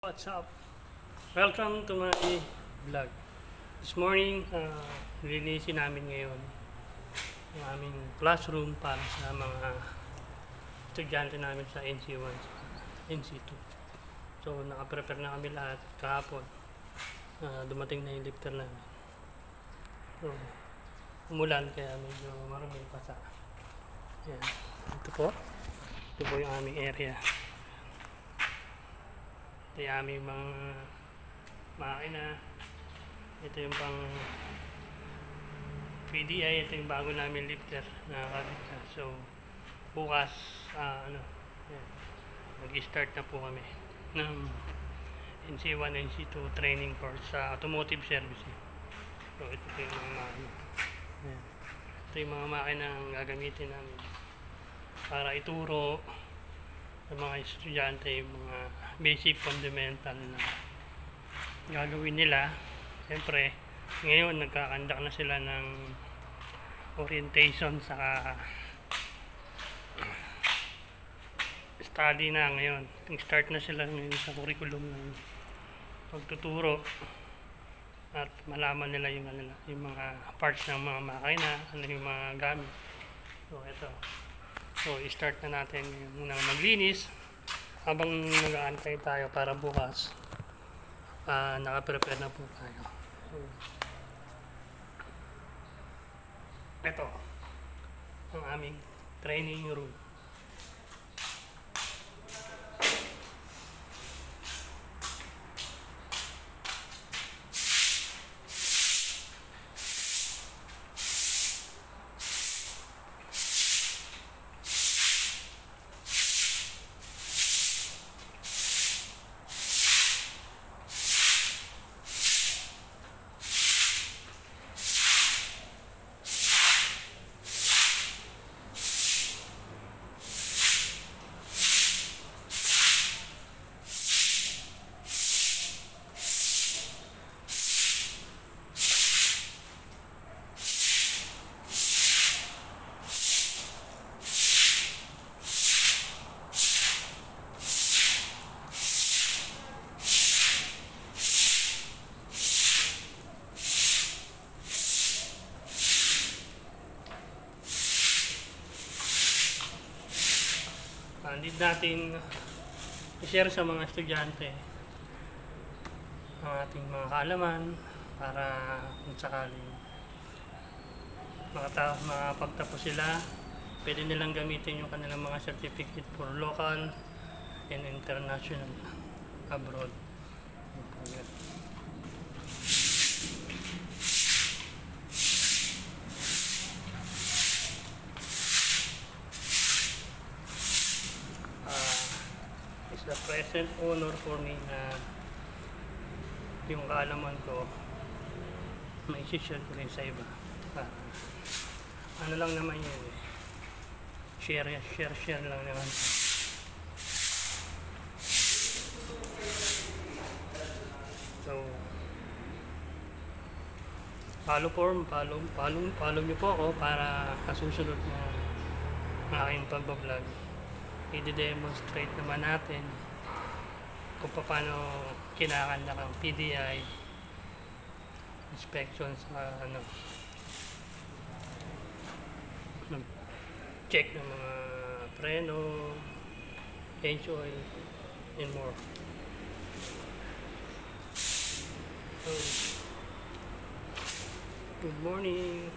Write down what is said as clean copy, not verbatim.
What's up? Welcome to my vlog. This morning, linisin namin ngayon ang aming classroom para sa mga estudyante namin sa NC1 NC2. So, nakaprepare na kami lahat kahapon. Dumating na yung lifter namin. So, umulan kaya medyo marami yung pasa. Ayan. Ito po yung aming area. Ito yung aming mga makina. Ito yung pang PDI. Ito yung bago namin lifter na nakakabit na. So bukas mag-start na po kami ng NC1 NC2 training course sa automotive servicing. So ito po yung mga makina. Ito yung mga makina ang gagamitin namin para ituro sa mga estudyante yung mga basic fundamental na gagawin nila. Siyempre ngayon nagkakandak na sila ng orientation sa study na ngayon. Start na sila ngayon sa curriculum ng pagtuturo at malaman nila yung mga parts ng mga makina, ano yung mga gamit. So ito, so i-start na natin yung maglinis habang nag-aantay tayo para bukas naka-prepare na po tayo. So, ito ang aming training room. Need natin i-share sa mga estudyante ang ating mga kaalaman para kung sakaling makapagtapos sila, pwede nilang gamitin yung kanilang mga certificate for local and international abroad. The present honor for me na yung kaalaman ko may share ko rin sa iba. Ano lang naman yun eh. Share lang naman. So follow nyo po ako para kasusunod na aking pagbablog. I-demonstrate naman natin kung paano kinakandak ang PDI inspection sa check ng mga preno, change oil, and more. So, good morning.